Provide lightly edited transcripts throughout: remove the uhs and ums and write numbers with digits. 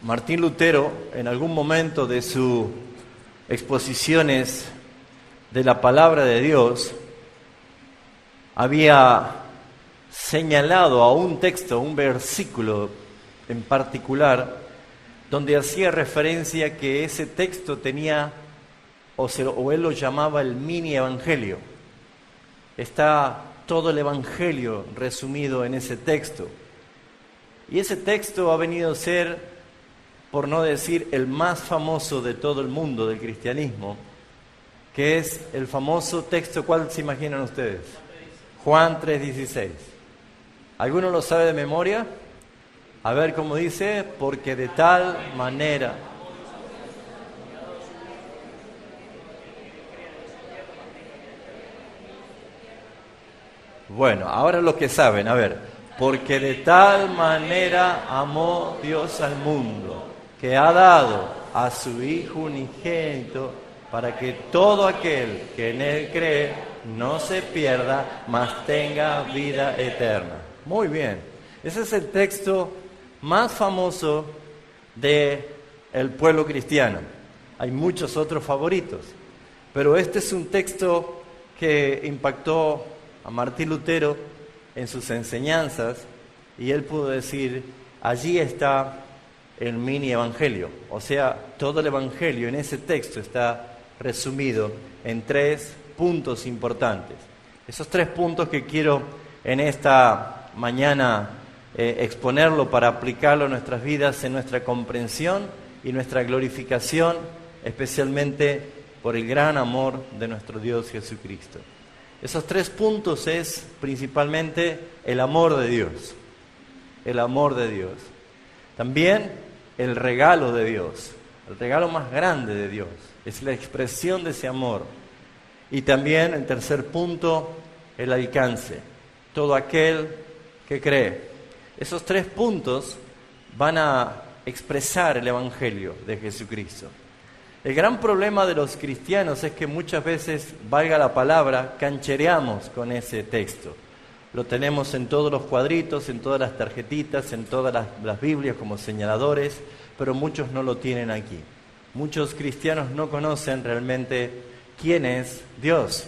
Martín Lutero, en algún momento de sus exposiciones de la palabra de Dios, había señalado a un texto, un versículo en particular, donde hacía referencia que ese texto tenía, o él lo llamaba el mini evangelio. Está todo el evangelio resumido en ese texto. Y ese texto ha venido a ser, por no decir el más famoso de todo el mundo del cristianismo, que es el famoso texto. ¿Cuál se imaginan ustedes? Juan 3:16. ¿Alguno lo sabe de memoria? A ver cómo dice: porque de tal manera. Bueno, ahora los que saben, a ver. Porque de tal manera amó Dios al mundo, que ha dado a su Hijo unigénito, para que todo aquel que en Él cree no se pierda, mas tenga vida eterna. Muy bien, ese es el texto más famoso del pueblo cristiano. Hay muchos otros favoritos, pero este es un texto que impactó a Martín Lutero en sus enseñanzas, y él pudo decir: allí está el mini evangelio. O sea, todo el evangelio en ese texto está resumido en 3 puntos importantes. Esos 3 puntos que quiero en esta mañana exponerlo para aplicarlo a nuestras vidas, en nuestra comprensión y nuestra glorificación, especialmente por el gran amor de nuestro Dios Jesucristo. Esos 3 puntos es principalmente el amor de Dios. El amor de Dios. También el regalo de Dios. El regalo más grande de Dios. Es la expresión de ese amor. Y también, el tercer punto, el alcance. Todo aquel que cree. Esos 3 puntos van a expresar el Evangelio de Jesucristo. El gran problema de los cristianos es que muchas veces, valga la palabra, canchereamos con ese texto. Lo tenemos en todos los cuadritos, en todas las tarjetitas, en todas las Biblias como señaladores, pero muchos no lo tienen aquí. Muchos cristianos no conocen realmente quién es Dios.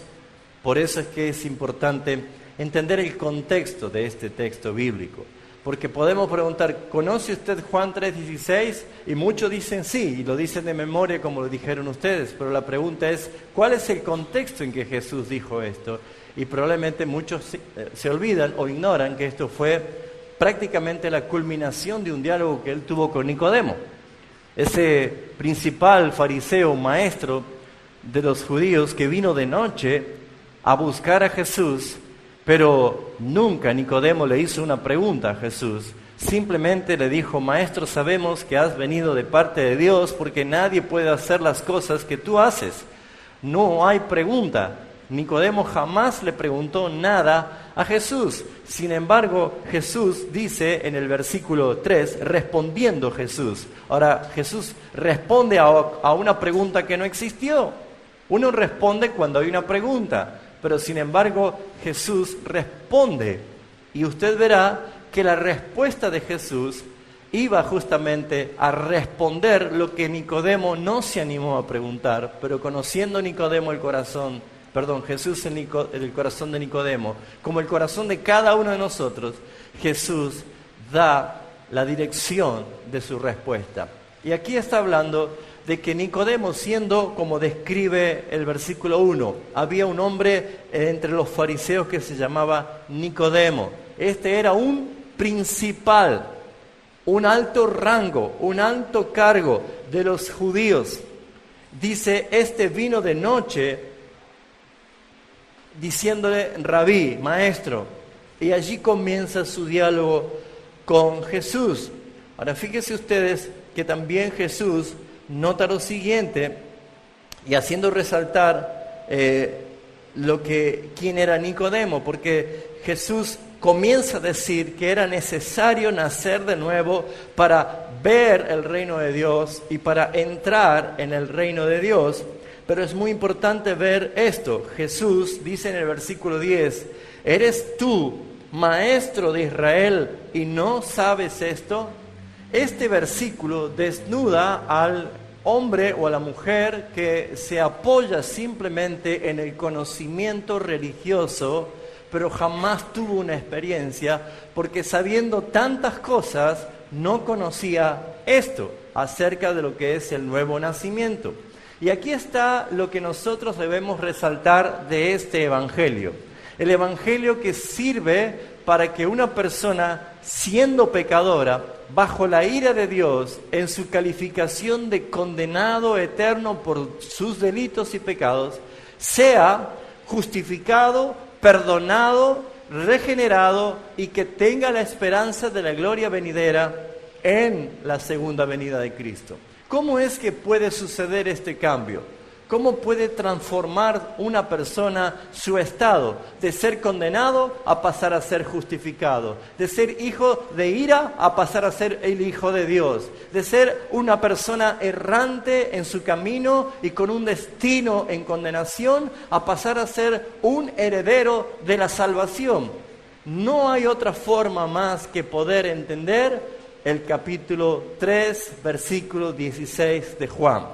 Por eso es que es importante entender el contexto de este texto bíblico. Porque podemos preguntar: ¿conoce usted Juan 3:16? Y muchos dicen sí, y lo dicen de memoria como lo dijeron ustedes. Pero la pregunta es: ¿cuál es el contexto en que Jesús dijo esto? Y probablemente muchos se olvidan o ignoran que esto fue prácticamente la culminación de un diálogo que él tuvo con Nicodemo. Ese principal fariseo, maestro de los judíos, que vino de noche a buscar a Jesús. Pero nunca Nicodemo le hizo una pregunta a Jesús. Simplemente le dijo: Maestro, sabemos que has venido de parte de Dios, porque nadie puede hacer las cosas que tú haces. No hay pregunta. Nicodemo jamás le preguntó nada a Jesús. Sin embargo, Jesús dice en el versículo 3, respondiendo Jesús. Ahora, Jesús responde a una pregunta que no existió. Uno responde cuando hay una pregunta. Pero sin embargo, Jesús responde. Y usted verá que la respuesta de Jesús iba justamente a responder lo que Nicodemo no se animó a preguntar. Pero conociendo Nicodemo Jesús en el corazón de Nicodemo, como el corazón de cada uno de nosotros, Jesús da la dirección de su respuesta. Y aquí está hablando de que Nicodemo, siendo como describe el versículo 1, había un hombre entre los fariseos que se llamaba Nicodemo. Este era un principal, un alto rango, un alto cargo de los judíos. Dice: este vino de noche diciéndole: Rabí, maestro. Y allí comienza su diálogo con Jesús. Ahora fíjense ustedes que también Jesús nota lo siguiente, y haciendo resaltar quién era Nicodemo, porque Jesús comienza a decir que era necesario nacer de nuevo para ver el reino de Dios y para entrar en el reino de Dios. Pero es muy importante ver esto. Jesús dice en el versículo 10, ¿eres tú, maestro de Israel, y no sabes esto? Este versículo desnuda al hombre o a la mujer que se apoya simplemente en el conocimiento religioso, pero jamás tuvo una experiencia, porque sabiendo tantas cosas, no conocía esto acerca de lo que es el nuevo nacimiento. Y aquí está lo que nosotros debemos resaltar de este evangelio. El evangelio que sirve para que una persona, siendo pecadora, bajo la ira de Dios, en su calificación de condenado eterno por sus delitos y pecados, sea justificado, perdonado, regenerado y que tenga la esperanza de la gloria venidera en la segunda venida de Cristo. ¿Cómo es que puede suceder este cambio? ¿Cómo puede transformar una persona su estado de ser condenado a pasar a ser justificado? De ser hijo de ira a pasar a ser el hijo de Dios. De ser una persona errante en su camino y con un destino en condenación a pasar a ser un heredero de la salvación. No hay otra forma más que poder entender el capítulo 3, versículo 16 de Juan.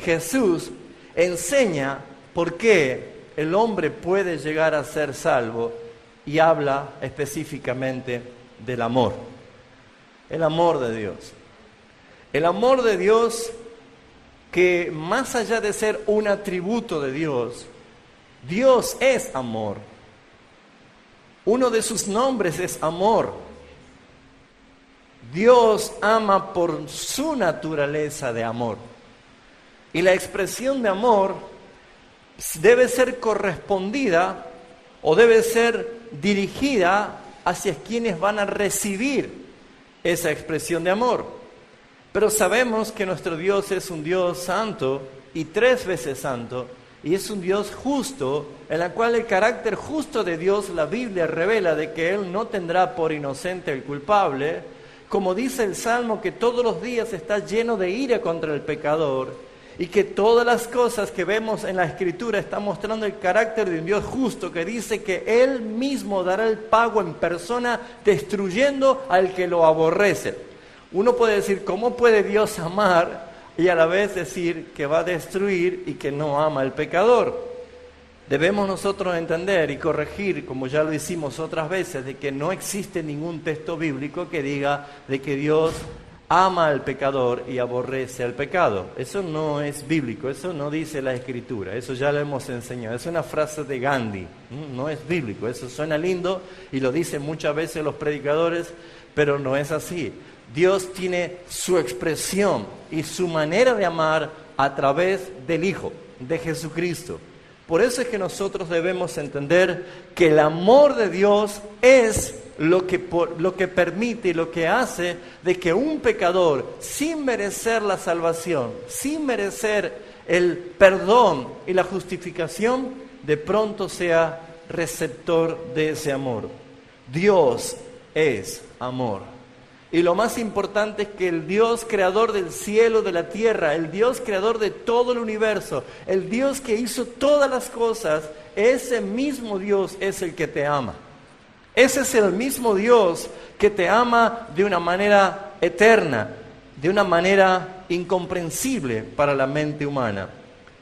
Jesús enseña por qué el hombre puede llegar a ser salvo y habla específicamente del amor. El amor de Dios. El amor de Dios que más allá de ser un atributo de Dios, Dios es amor. Uno de sus nombres es amor. Dios ama por su naturaleza de amor. Y la expresión de amor debe ser correspondida o debe ser dirigida hacia quienes van a recibir esa expresión de amor. Pero sabemos que nuestro Dios es un Dios santo y 3 veces santo, y es un Dios justo, en la cual el carácter justo de Dios, la Biblia revela de que Él no tendrá por inocente el culpable, como dice el Salmo, que todos los días está lleno de ira contra el pecador, y que todas las cosas que vemos en la Escritura están mostrando el carácter de un Dios justo que dice que Él mismo dará el pago en persona destruyendo al que lo aborrece. Uno puede decir, ¿cómo puede Dios amar y a la vez decir que va a destruir y que no ama al pecador? Debemos nosotros entender y corregir, como ya lo hicimos otras veces, de que no existe ningún texto bíblico que diga de que Dios ama al pecador y aborrece al pecado. Eso no es bíblico, eso no dice la Escritura, eso ya lo hemos enseñado. Es una frase de Gandhi, no es bíblico, eso suena lindo y lo dicen muchas veces los predicadores, pero no es así. Dios tiene su expresión y su manera de amar a través del Hijo, de Jesucristo. Por eso es que nosotros debemos entender que el amor de Dios es lo que permite y lo que hace de que un pecador, sin merecer la salvación, sin merecer el perdón y la justificación, de pronto sea receptor de ese amor. Dios es amor. Y lo más importante es que el Dios creador del cielo, de la tierra, el Dios creador de todo el universo, el Dios que hizo todas las cosas, ese mismo Dios es el que te ama. Ese es el mismo Dios que te ama de una manera eterna, de una manera incomprensible para la mente humana.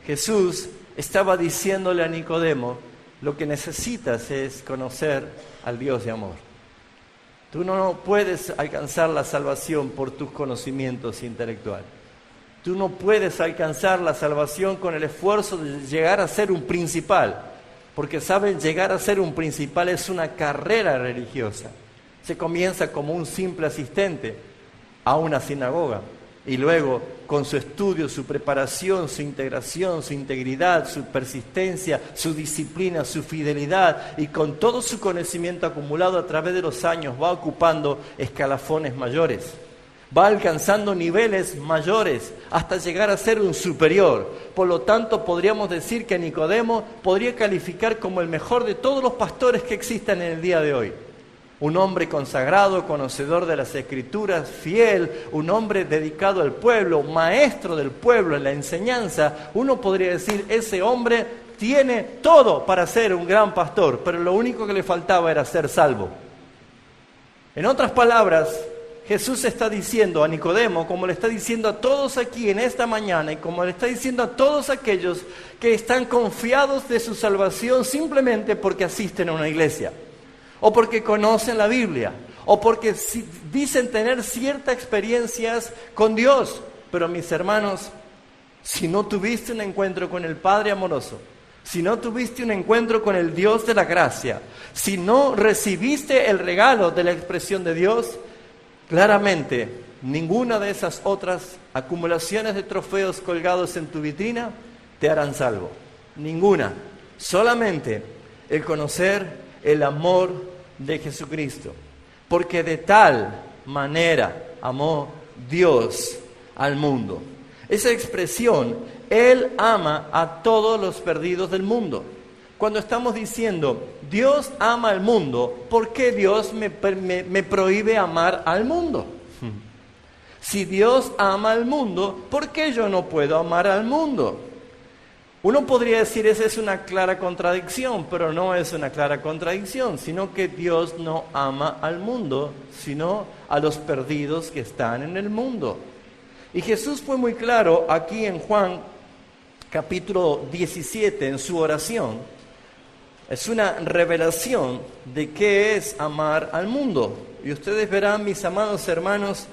Jesús estaba diciéndole a Nicodemo, lo que necesitas es conocer al Dios de amor. Tú no puedes alcanzar la salvación por tus conocimientos intelectuales. Tú no puedes alcanzar la salvación con el esfuerzo de llegar a ser un principal. Porque saben, llegar a ser un principal es una carrera religiosa. Se comienza como un simple asistente a una sinagoga. Y luego, con su estudio, su preparación, su integración, su integridad, su persistencia, su disciplina, su fidelidad, y con todo su conocimiento acumulado a través de los años, va ocupando escalafones mayores. Va alcanzando niveles mayores hasta llegar a ser un superior. Por lo tanto, podríamos decir que Nicodemo podría calificar como el mejor de todos los pastores que existan en el día de hoy. Un hombre consagrado, conocedor de las Escrituras, fiel, un hombre dedicado al pueblo, maestro del pueblo en la enseñanza. Uno podría decir, ese hombre tiene todo para ser un gran pastor, pero lo único que le faltaba era ser salvo. En otras palabras, Jesús está diciendo a Nicodemo, como le está diciendo a todos aquí en esta mañana y como le está diciendo a todos aquellos que están confiados de su salvación simplemente porque asisten a una iglesia, o porque conocen la Biblia, o porque dicen tener ciertas experiencias con Dios. Pero mis hermanos, si no tuviste un encuentro con el Padre amoroso, si no tuviste un encuentro con el Dios de la gracia, si no recibiste el regalo de la expresión de Dios, claramente ninguna de esas otras acumulaciones de trofeos colgados en tu vitrina te harán salvo. Ninguna. Solamente el conocer el amor de Jesucristo. Porque de tal manera amó Dios al mundo. Esa expresión, Él ama a todos los perdidos del mundo. Cuando estamos diciendo, Dios ama al mundo, ¿por qué Dios me prohíbe amar al mundo? Si Dios ama al mundo, ¿por qué yo no puedo amar al mundo? Uno podría decir, esa es una clara contradicción, pero no es una clara contradicción, sino que Dios no ama al mundo, sino a los perdidos que están en el mundo. Y Jesús fue muy claro aquí en Juan capítulo 17, en su oración. Es una revelación de qué es amar al mundo. Y ustedes verán, mis amados hermanos,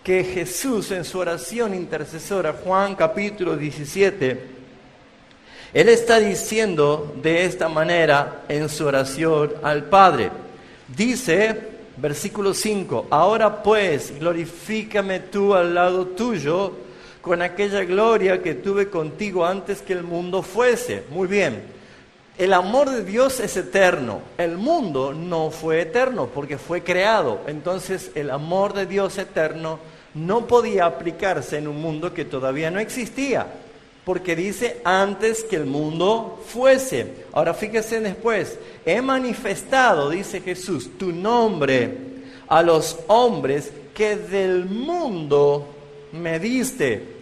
que Jesús en su oración intercesora, Juan capítulo 17, Él está diciendo de esta manera en su oración al Padre. Dice, versículo 5, ahora pues glorifícame tú al lado tuyo con aquella gloria que tuve contigo antes que el mundo fuese. Muy bien. El amor de Dios es eterno. El mundo no fue eterno porque fue creado. Entonces el amor de Dios eterno no podía aplicarse en un mundo que todavía no existía. Porque dice antes que el mundo fuese. Ahora fíjense después. He manifestado, dice Jesús, tu nombre a los hombres que del mundo me diste.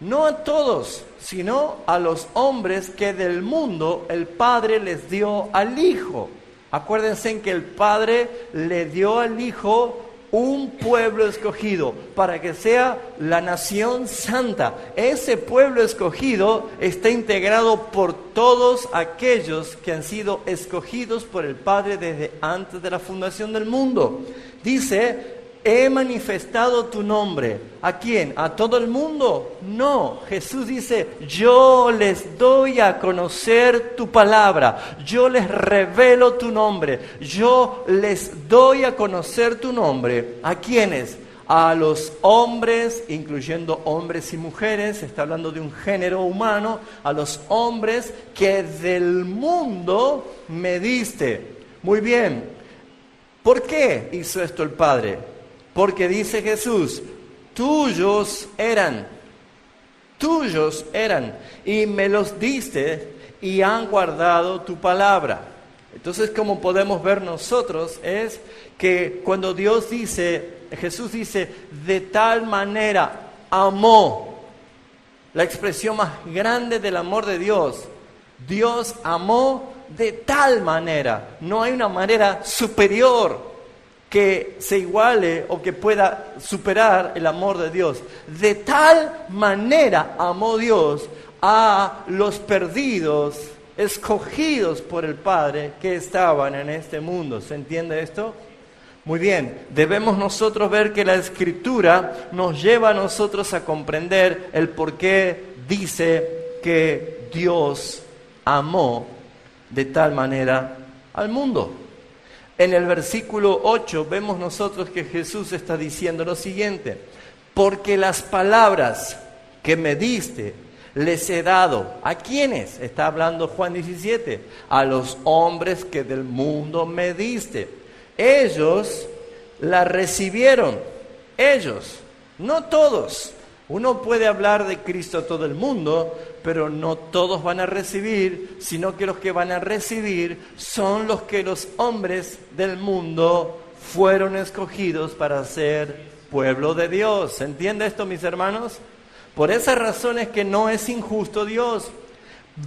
No a todos, sino a los hombres que del mundo el Padre les dio al Hijo. Acuérdense en que el Padre le dio al Hijo un pueblo escogido para que sea la nación santa. Ese pueblo escogido está integrado por todos aquellos que han sido escogidos por el Padre desde antes de la fundación del mundo. Dice, he manifestado tu nombre. ¿A quién? ¿A todo el mundo? No. Jesús dice, yo les doy a conocer tu palabra. Yo les revelo tu nombre. Yo les doy a conocer tu nombre. ¿A quiénes? A los hombres, incluyendo hombres y mujeres. Está hablando de un género humano. A los hombres que del mundo me diste. Muy bien. ¿Por qué hizo esto el Padre? Porque dice Jesús, tuyos eran, y me los diste y han guardado tu palabra. Entonces, como podemos ver nosotros, es que cuando Dios dice, Jesús dice, de tal manera amó, la expresión más grande del amor de Dios, Dios amó de tal manera, no hay una manera superior que se iguale o que pueda superar el amor de Dios. De tal manera amó Dios a los perdidos, escogidos por el Padre que estaban en este mundo. ¿Se entiende esto? Muy bien, debemos nosotros ver que la Escritura nos lleva a nosotros a comprender el por qué dice que Dios amó de tal manera al mundo. En el versículo 8 vemos nosotros que Jesús está diciendo lo siguiente, porque las palabras que me diste les he dado. ¿A quiénes? Está hablando Juan 17. A los hombres que del mundo me diste. Ellos la recibieron. Ellos, no todos. Uno puede hablar de Cristo a todo el mundo, pero no todos van a recibir, sino que los que van a recibir son los que los hombres del mundo fueron escogidos para ser pueblo de Dios. ¿Se entiende esto, mis hermanos? Por esa razón es que no es injusto Dios.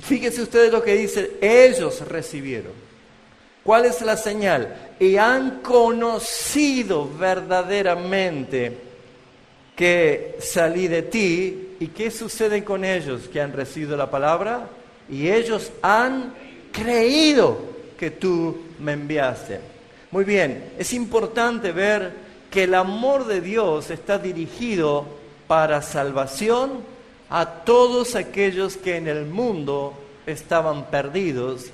Fíjense ustedes lo que dice, ellos recibieron. ¿Cuál es la señal? Y han conocido verdaderamente que salí de ti. ¿Y qué sucede con ellos que han recibido la palabra? Y ellos han creído que tú me enviaste. Muy bien, es importante ver que el amor de Dios está dirigido para salvación a todos aquellos que en el mundo estaban perdidos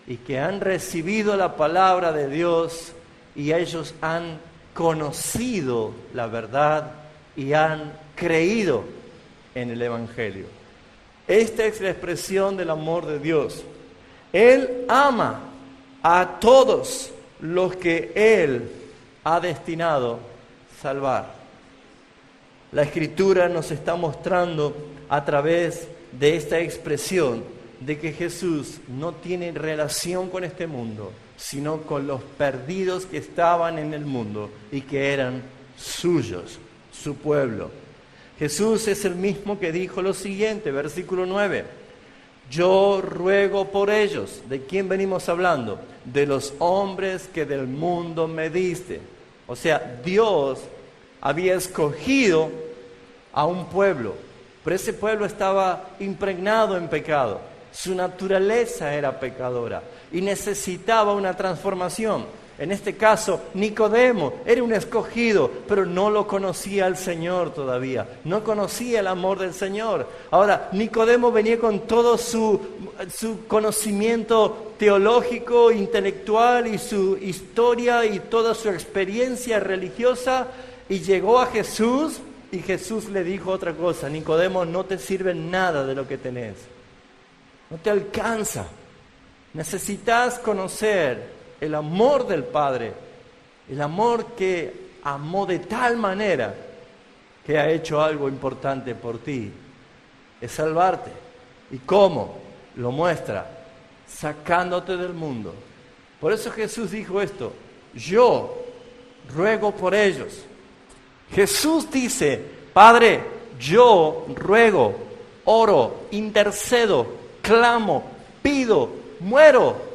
y que han recibido la palabra de Dios y ellos han conocido la verdad y han creído en el Evangelio. Esta es la expresión del amor de Dios. Él ama a todos los que Él ha destinado salvar. La Escritura nos está mostrando a través de esta expresión de que Jesús no tiene relación con este mundo, sino con los perdidos que estaban en el mundo y que eran suyos, su pueblo. Jesús es el mismo que dijo lo siguiente, versículo 9. Yo ruego por ellos. ¿De quién venimos hablando? De los hombres que del mundo me diste. O sea, Dios había escogido a un pueblo, pero ese pueblo estaba impregnado en pecado. Su naturaleza era pecadora y necesitaba una transformación. En este caso, Nicodemo era un escogido, pero no lo conocía al Señor todavía. No conocía el amor del Señor. Ahora, Nicodemo venía con todo su conocimiento teológico, intelectual y su historia y toda su experiencia religiosa y llegó a Jesús y Jesús le dijo otra cosa. Nicodemo, no te sirve nada de lo que tenés. No te alcanza. Necesitas conocer el amor del Padre, el amor que amó de tal manera que ha hecho algo importante por ti, es salvarte. ¿Y cómo? Lo muestra, sacándote del mundo. Por eso Jesús dijo esto, yo ruego por ellos. Jesús dice, Padre, yo ruego, oro, intercedo, clamo, pido, muero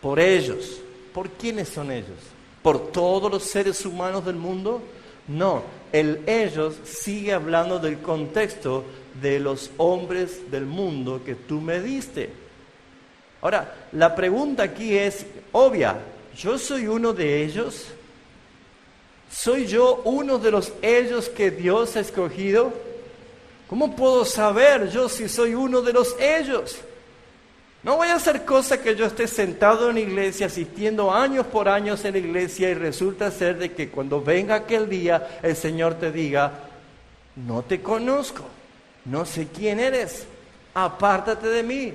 por ellos. ¿Por quiénes son ellos? ¿Por todos los seres humanos del mundo? No, el ellos sigue hablando del contexto de los hombres del mundo que tú me diste. Ahora, la pregunta aquí es obvia. ¿Yo soy uno de ellos? ¿Soy yo uno de los ellos que Dios ha escogido? ¿Cómo puedo saber yo si soy uno de los ellos? No voy a hacer cosa que yo esté sentado en la iglesia, asistiendo años por años en la iglesia y resulta ser de que cuando venga aquel día el Señor te diga, no te conozco, no sé quién eres, apártate de mí.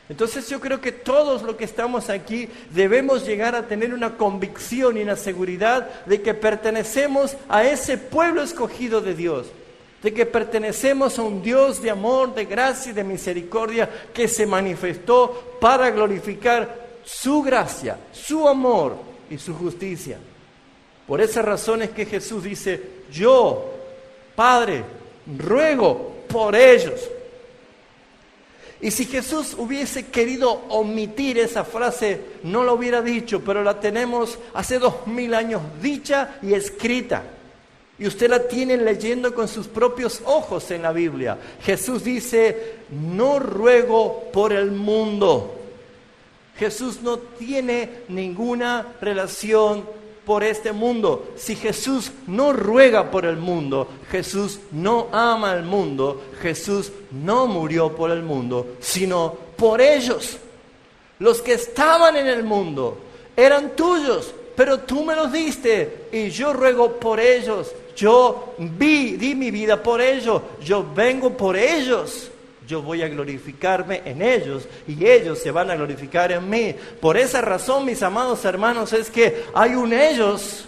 Entonces yo creo que todos los que estamos aquí debemos llegar a tener una convicción y una seguridad de que pertenecemos a ese pueblo escogido de Dios. De que pertenecemos a un Dios de amor, de gracia y de misericordia que se manifestó para glorificar su gracia, su amor y su justicia. Por esa razón es que Jesús dice, yo, Padre, ruego por ellos. Y si Jesús hubiese querido omitir esa frase, no lo hubiera dicho, pero la tenemos hace 2000 años dicha y escrita. Y usted la tiene leyendo con sus propios ojos en la Biblia. Jesús dice, no ruego por el mundo. Jesús no tiene ninguna relación por este mundo. Si Jesús no ruega por el mundo, Jesús no ama al mundo, Jesús no murió por el mundo, sino por ellos. Los que estaban en el mundo eran tuyos, pero tú me los diste y yo ruego por ellos. Yo di mi vida por ellos, yo vengo por ellos, yo voy a glorificarme en ellos y ellos se van a glorificar en mí. Por esa razón, mis amados hermanos, es que hay un ellos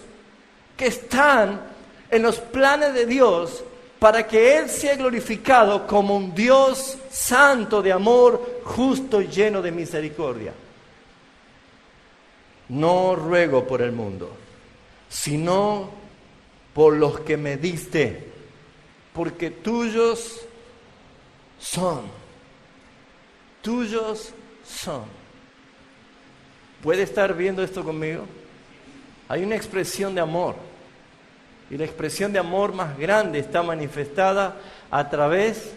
que están en los planes de Dios para que Él sea glorificado como un Dios santo de amor, justo y lleno de misericordia. No ruego por el mundo, sino por los que me diste, porque tuyos son. Tuyos son. ¿Puede estar viendo esto conmigo? Hay una expresión de amor. Y la expresión de amor más grande está manifestada a través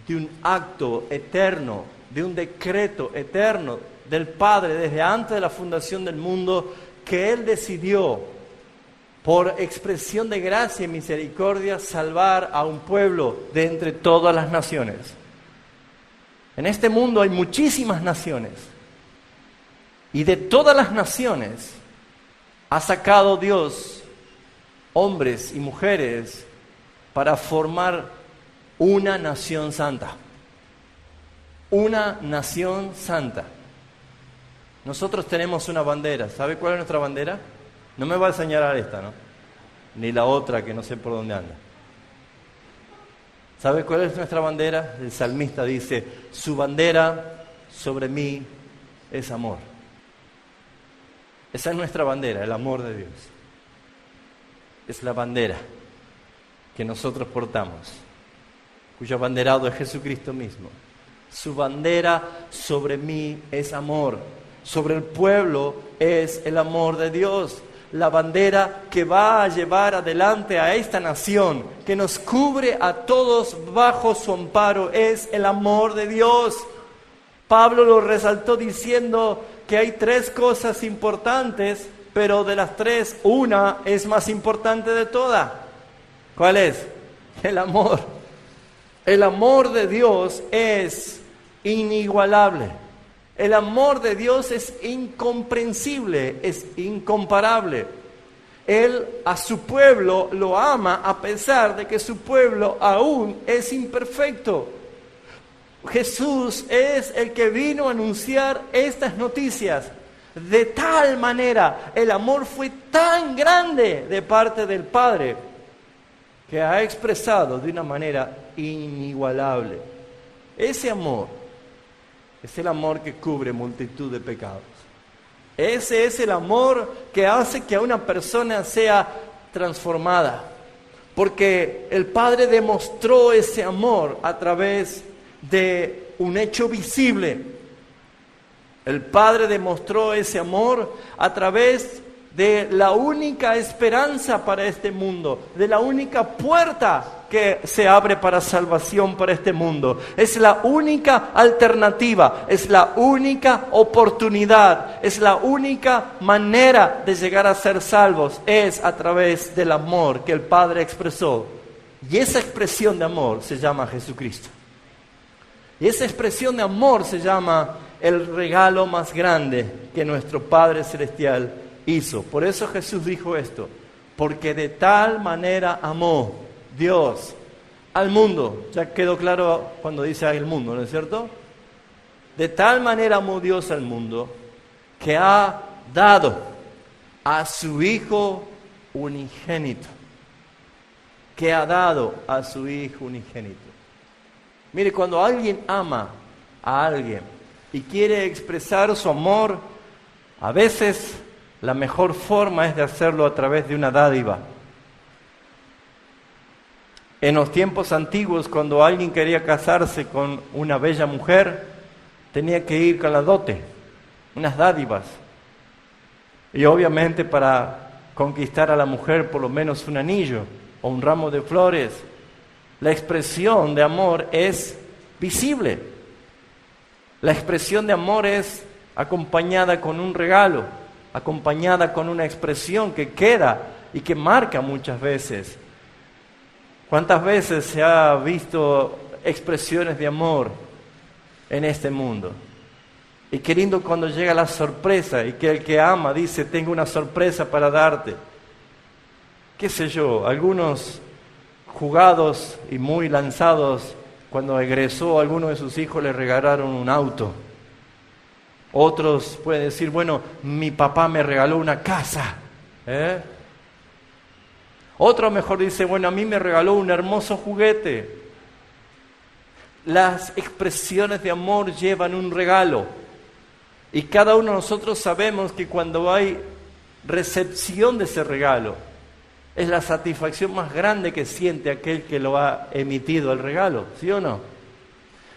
de un acto eterno, de un decreto eterno del Padre desde antes de la fundación del mundo, que Él decidió, por expresión de gracia y misericordia, salvar a un pueblo de entre todas las naciones. En este mundo hay muchísimas naciones, y de todas las naciones ha sacado Dios hombres y mujeres para formar una nación santa. Una nación santa. Nosotros tenemos una bandera. ¿Sabe cuál es nuestra bandera? No me va a señalar esta, ¿no? Ni la otra que no sé por dónde anda. ¿Sabe cuál es nuestra bandera? El salmista dice, su bandera sobre mí es amor. Esa es nuestra bandera, el amor de Dios. Es la bandera que nosotros portamos, cuyo abanderado es Jesucristo mismo. Su bandera sobre mí es amor. Sobre el pueblo es el amor de Dios. La bandera que va a llevar adelante a esta nación, que nos cubre a todos bajo su amparo, es el amor de Dios. Pablo lo resaltó diciendo que hay 3 cosas importantes, pero de las 3, una es más importante de todas. ¿Cuál es? El amor. El amor de Dios es inigualable. El amor de Dios es incomprensible, es incomparable. Él a su pueblo lo ama a pesar de que su pueblo aún es imperfecto. Jesús es el que vino a anunciar estas noticias. De tal manera, el amor fue tan grande de parte del Padre que ha expresado de una manera inigualable. Ese amor es el amor que cubre multitud de pecados. Ese es el amor que hace que una persona sea transformada. Porque el Padre demostró ese amor a través de un hecho visible. El Padre demostró ese amor a través de la única esperanza para este mundo, de la única puerta que se abre para salvación para este mundo. Es la única alternativa, es la única oportunidad, es la única manera de llegar a ser salvos, es a través del amor que el Padre expresó. Y esa expresión de amor se llama Jesucristo. Y esa expresión de amor se llama el regalo más grande que nuestro Padre Celestial hizo. Por eso Jesús dijo esto, porque de tal manera amó Dios al mundo. Ya quedó claro cuando dice el mundo, ¿no es cierto? De tal manera amó Dios al mundo que ha dado a su Hijo unigénito. Que ha dado a su Hijo unigénito. Mire, cuando alguien ama a alguien y quiere expresar su amor, a veces la mejor forma es de hacerlo a través de una dádiva. En los tiempos antiguos, cuando alguien quería casarse con una bella mujer, tenía que ir con la dote, unas dádivas. Y obviamente para conquistar a la mujer, por lo menos un anillo o un ramo de flores. La expresión de amor es visible. La expresión de amor es acompañada con un regalo, acompañada con una expresión que queda y que marca muchas veces. ¿Cuántas veces se ha visto expresiones de amor en este mundo? Y qué lindo cuando llega la sorpresa y que el que ama dice, tengo una sorpresa para darte. Qué sé yo, algunos jugados y muy lanzados, cuando egresó alguno de sus hijos le regalaron un auto. Otros pueden decir, bueno, mi papá me regaló una casa. Otro mejor dice, bueno, a mí me regaló un hermoso juguete. Las expresiones de amor llevan un regalo. Y cada uno de nosotros sabemos que cuando hay recepción de ese regalo, es la satisfacción más grande que siente aquel que lo ha emitido el regalo, ¿sí o no?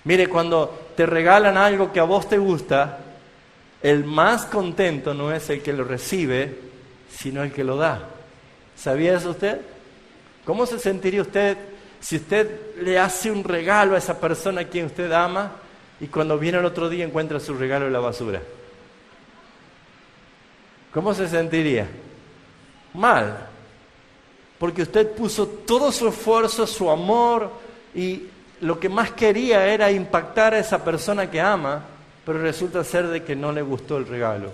Mire, cuando te regalan algo que a vos te gusta, El más contento no es el que lo recibe, sino el que lo da. ¿Sabía eso usted? ¿Cómo se sentiría usted si usted le hace un regalo a esa persona a quien usted ama y cuando viene el otro día encuentra su regalo en la basura? ¿Cómo se sentiría? Mal. Porque usted puso todo su esfuerzo, su amor, y lo que más quería era impactar a esa persona que ama, pero resulta ser de que no le gustó el regalo.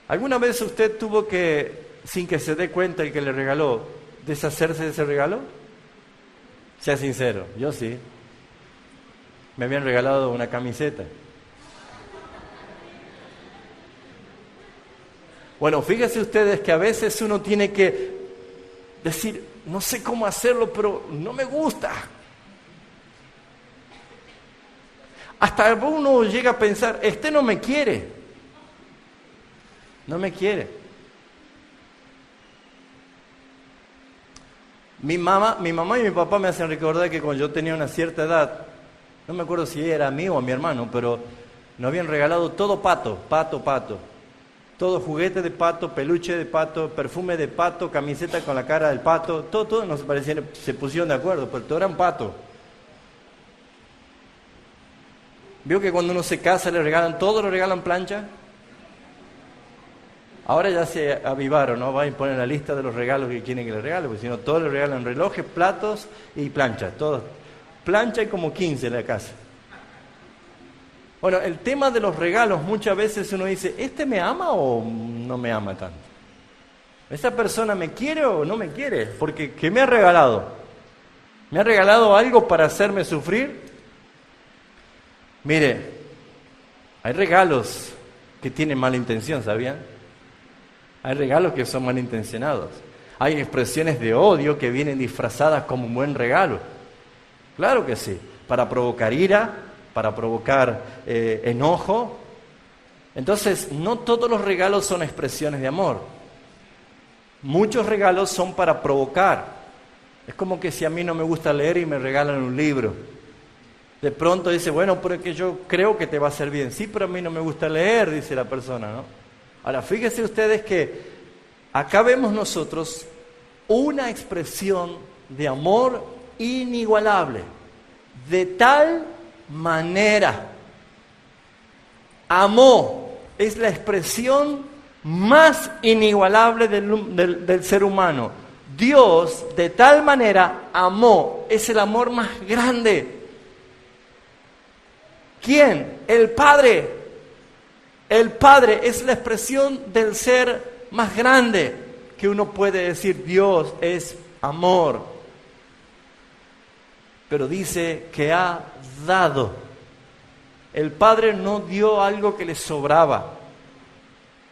¿Alguna vez usted tuvo que, sin que se dé cuenta el que le regaló, deshacerse de ese regalo? Sea sincero, yo sí. Me habían regalado una camiseta. Bueno, fíjense ustedes que a veces uno tiene que decir, no sé cómo hacerlo, pero no me gusta. Hasta uno llega a pensar, este no me quiere. No me quiere. Mi mamá y mi papá me hacen recordar que cuando yo tenía una cierta edad, no me acuerdo si era a mí o a mi hermano, pero nos habían regalado todo pato. Todo juguete de pato, peluche de pato, perfume de pato, camiseta con la cara del pato, todo nos parecía, se pusieron de acuerdo, pero todo era un pato. ¿Vio que cuando uno se casa le regalan todo, le regalan plancha? Ahora ya se avivaron, ¿no? Van a poner la lista de los regalos que quieren que le regalen, porque si no, todos le regalan relojes, platos y planchas, todos. Plancha y como 15 en la casa. Bueno, el tema de los regalos, muchas veces uno dice, ¿este me ama o no me ama tanto? ¿Esta persona me quiere o no me quiere? Porque, ¿qué me ha regalado? ¿Me ha regalado algo para hacerme sufrir? Mire, hay regalos que tienen mala intención, ¿sabían? Hay regalos que son malintencionados. Hay expresiones de odio que vienen disfrazadas como un buen regalo. Claro que sí, para provocar ira, para provocar enojo. Entonces, no todos los regalos son expresiones de amor. Muchos regalos son para provocar. Es como que si a mí no me gusta leer y me regalan un libro. De pronto dice, bueno, pero es que yo creo que te va a hacer bien. Sí, pero a mí no me gusta leer, dice la persona, ¿no? Ahora, fíjense ustedes que acá vemos nosotros una expresión de amor inigualable. De tal manera. Amó. Es la expresión más inigualable del ser humano. Dios de tal manera amó. Es el amor más grande. ¿Quién? El Padre. El Padre es la expresión del ser más grande que uno puede decir. Dios es amor. Pero dice que ha dado. El Padre no dio algo que le sobraba.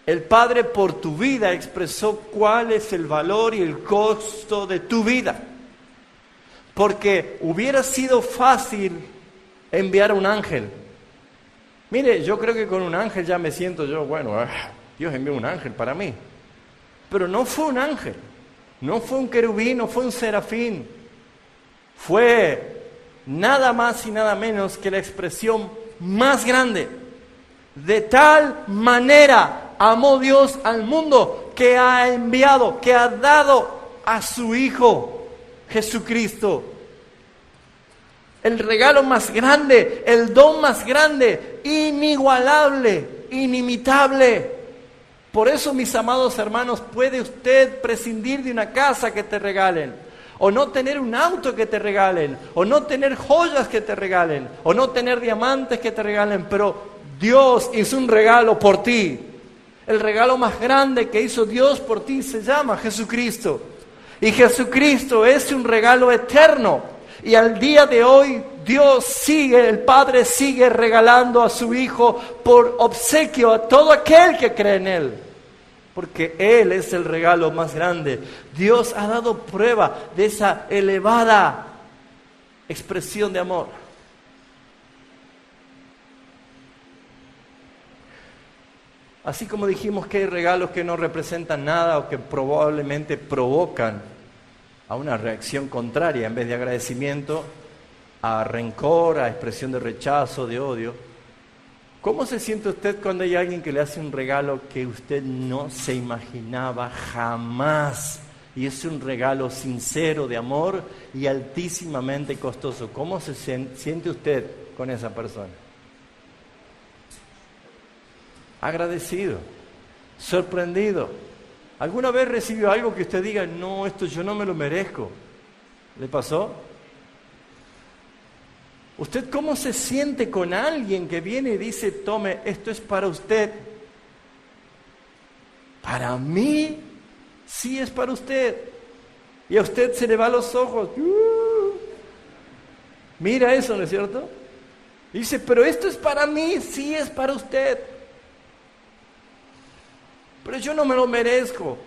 El Padre por tu vida expresó cuál es el valor y el costo de tu vida. Porque hubiera sido fácil enviar un ángel. Mire, yo creo que con un ángel ya me siento yo, bueno, Dios envió un ángel para mí. Pero no fue un ángel, no fue un querubín, no fue un serafín. Fue nada más y nada menos que la expresión más grande. De tal manera amó Dios al mundo que ha enviado, que ha dado a su Hijo Jesucristo. El regalo más grande, el don más grande, inigualable, inimitable. Por eso, mis amados hermanos, puede usted prescindir de una casa que te regalen, o no tener un auto que te regalen, o no tener joyas que te regalen, o no tener diamantes que te regalen, pero Dios hizo un regalo por ti. El regalo más grande que hizo Dios por ti se llama Jesucristo. Y Jesucristo es un regalo eterno. Y al día de hoy Dios sigue, el Padre sigue regalando a su Hijo por obsequio a todo aquel que cree en Él. Porque Él es el regalo más grande. Dios ha dado prueba de esa elevada expresión de amor. Así como dijimos que hay regalos que no representan nada o que probablemente provocan a una reacción contraria en vez de agradecimiento, a rencor, a expresión de rechazo, de odio. ¿Cómo se siente usted cuando hay alguien que le hace un regalo que usted no se imaginaba jamás? Y es un regalo sincero de amor y altísimamente costoso. ¿Cómo se siente usted con esa persona? Agradecido, sorprendido. ¿Alguna vez recibió algo que usted diga, no, esto yo no me lo merezco? ¿Le pasó? ¿Usted cómo se siente con alguien que viene y dice, tome, esto es para usted? Para mí, sí es para usted. Y a usted se le va a los ojos. Mira eso, ¿no es cierto? Y dice, pero esto es para mí, sí es para usted. Pero yo no me lo merezco.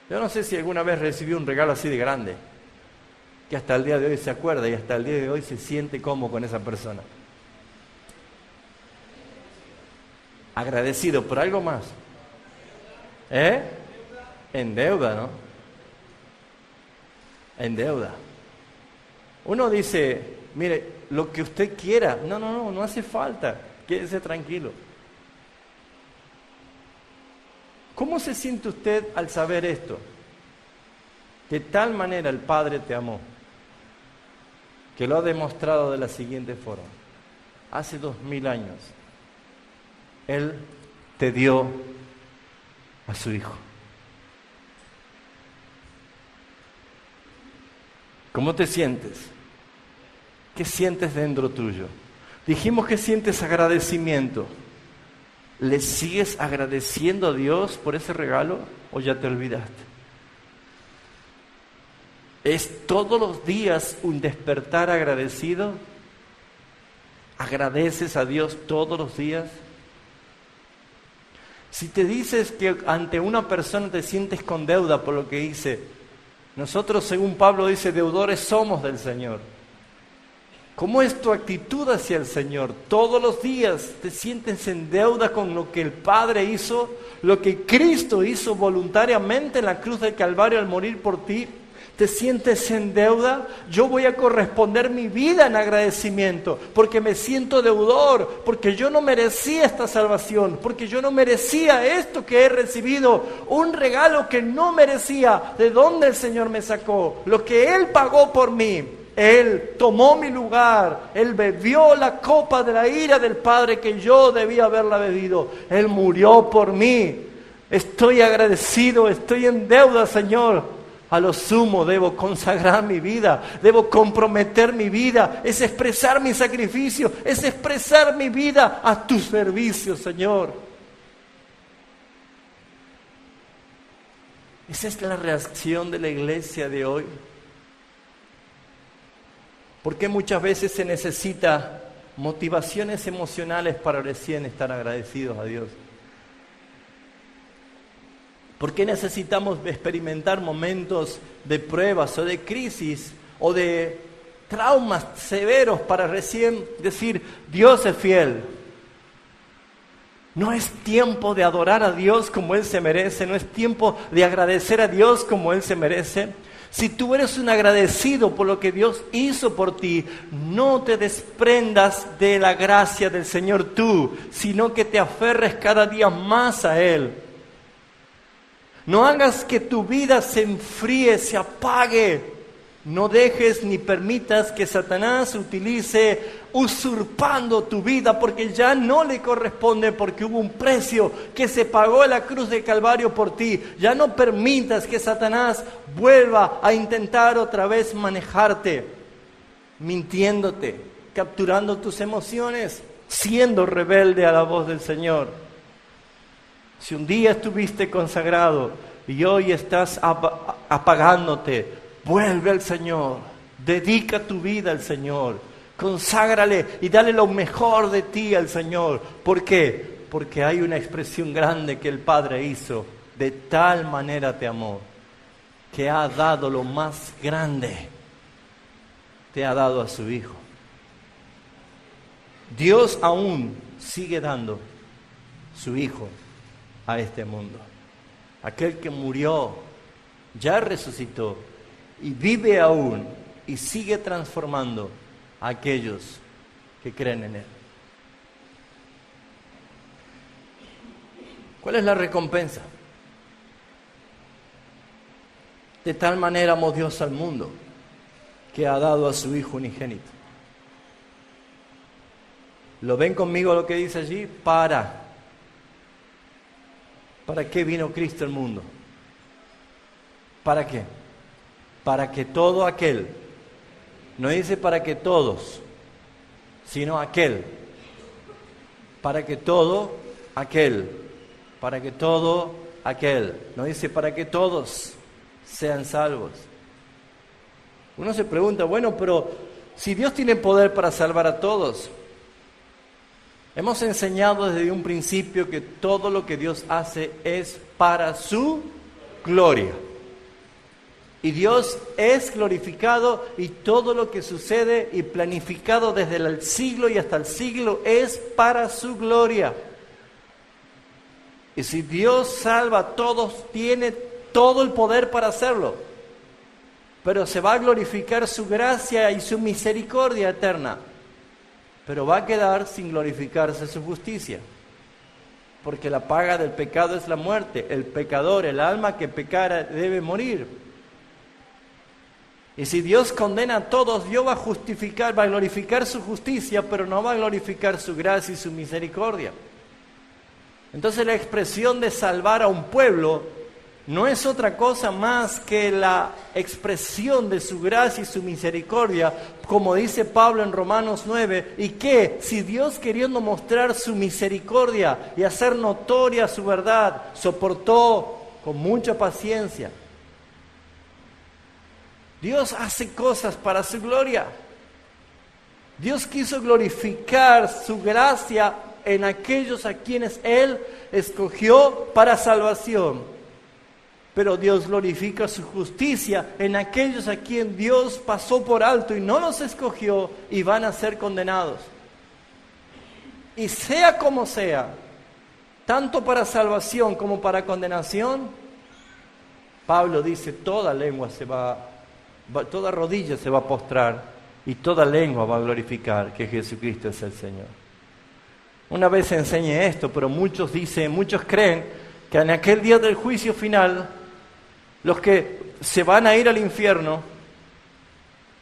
Yo no sé si alguna vez recibió un regalo así de grande, que hasta el día de hoy se acuerda y hasta el día de hoy se siente cómodo con esa persona. Agradecido por algo más. En deuda, ¿no? En deuda. Uno dice, mire, lo que usted quiera. No hace falta. Quédese tranquilo. ¿Cómo se siente usted al saber esto? De tal manera el Padre te amó, que lo ha demostrado de la siguiente forma. Hace 2000 años, Él te dio a su Hijo. ¿Cómo te sientes? ¿Qué sientes dentro tuyo? Dijimos que sientes agradecimiento. ¿Le sigues agradeciendo a Dios por ese regalo o ya te olvidaste? ¿Es todos los días un despertar agradecido? ¿Agradeces a Dios todos los días? Si te dices que ante una persona te sientes con deuda por lo que hice, nosotros, según Pablo dice, deudores somos del Señor. ¿Cómo es tu actitud hacia el Señor? Todos los días te sientes en deuda con lo que el Padre hizo, lo que Cristo hizo voluntariamente en la cruz del Calvario al morir por ti. ¿Te sientes en deuda? Yo voy a corresponder mi vida en agradecimiento, porque me siento deudor, porque yo no merecía esta salvación, porque yo no merecía esto que he recibido, un regalo que no merecía. ¿De dónde el Señor me sacó? Lo que Él pagó por mí. Él tomó mi lugar, Él bebió la copa de la ira del Padre que yo debía haberla bebido. Él murió por mí. Estoy agradecido, estoy en deuda, Señor. A lo sumo debo consagrar mi vida, debo comprometer mi vida, es expresar mi sacrificio, es expresar mi vida a tu servicio, Señor. Esa es la reacción de la iglesia de hoy. Porque muchas veces se necesita motivaciones emocionales para recién estar agradecidos a Dios. ¿Por qué necesitamos experimentar momentos de pruebas o de crisis o de traumas severos para recién decir, Dios es fiel? No es tiempo de adorar a Dios como Él se merece, no es tiempo de agradecer a Dios como Él se merece. Si tú eres un agradecido por lo que Dios hizo por ti, no te desprendas de la gracia del Señor tú, sino que te aferres cada día más a Él. No hagas que tu vida se enfríe, se apague. No dejes ni permitas que Satanás utilice usurpando tu vida, porque ya no le corresponde, porque hubo un precio que se pagó en la cruz de Calvario por ti. Ya no permitas que Satanás vuelva a intentar otra vez manejarte, mintiéndote, capturando tus emociones, siendo rebelde a la voz del Señor. Si un día estuviste consagrado y hoy estás apagándote, vuelve al Señor, dedica tu vida al Señor, conságrale y dale lo mejor de ti al Señor. ¿Por qué? Porque hay una expresión grande que el Padre hizo. De tal manera te amó, que ha dado lo más grande, te ha dado a su Hijo. Dios aún sigue dando su Hijo a este mundo. Aquel que murió, ya resucitó y vive aún y sigue transformando a aquellos que creen en Él. ¿Cuál es la recompensa? De tal manera amó Dios al mundo, que ha dado a su Hijo unigénito. ¿Lo ven conmigo lo que dice allí? ¿Para qué vino Cristo al mundo? ¿Para qué? Para que todo aquel, no dice para que todos, sino aquel, para que todo aquel, no dice para que todos sean salvos. Uno se pregunta, bueno, pero si Dios tiene poder para salvar a todos, hemos enseñado desde un principio que todo lo que Dios hace es para su gloria. Y Dios es glorificado y todo lo que sucede y planificado desde el siglo y hasta el siglo es para su gloria. Y si Dios salva a todos, tiene todo el poder para hacerlo. Pero se va a glorificar su gracia y su misericordia eterna. Pero va a quedar sin glorificarse su justicia. Porque la paga del pecado es la muerte. El pecador, el alma que pecara, debe morir. Y si Dios condena a todos, Dios va a glorificar su justicia, pero no va a glorificar su gracia y su misericordia. Entonces la expresión de salvar a un pueblo no es otra cosa más que la expresión de su gracia y su misericordia, como dice Pablo en Romanos 9, y que si Dios, queriendo mostrar su misericordia y hacer notoria su verdad, soportó con mucha paciencia. Dios hace cosas para su gloria. Dios quiso glorificar su gracia en aquellos a quienes Él escogió para salvación. Pero Dios glorifica su justicia en aquellos a quien Dios pasó por alto y no los escogió y van a ser condenados. Y sea como sea, tanto para salvación como para condenación, Pablo dice, toda rodilla se va a postrar y toda lengua va a glorificar que Jesucristo es el Señor. Una vez enseñé esto, pero muchos creen que en aquel día del juicio final, los que se van a ir al infierno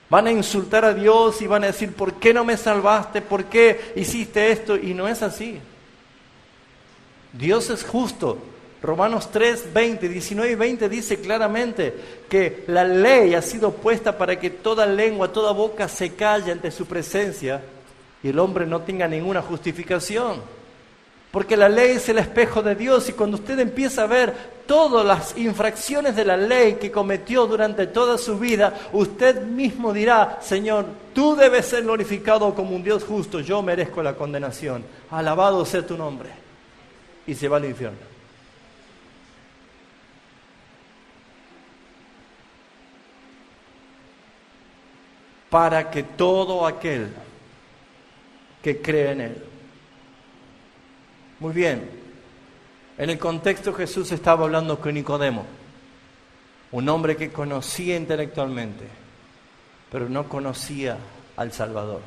van a insultar a Dios y van a decir, ¿por qué no me salvaste? ¿Por qué hiciste esto? Y no es así. Dios es justo. Romanos 3, 20, 19 y 20 dice claramente que la ley ha sido puesta para que toda lengua, toda boca se calle ante su presencia y el hombre no tenga ninguna justificación. Porque la ley es el espejo de Dios y cuando usted empieza a ver todas las infracciones de la ley que cometió durante toda su vida, usted mismo dirá, Señor, tú debes ser glorificado como un Dios justo, yo merezco la condenación. Alabado sea tu nombre. Y se va al infierno. Para que todo aquel que cree en Él. Muy bien, en el contexto Jesús estaba hablando con Nicodemo, un hombre que conocía intelectualmente, pero no conocía al Salvador.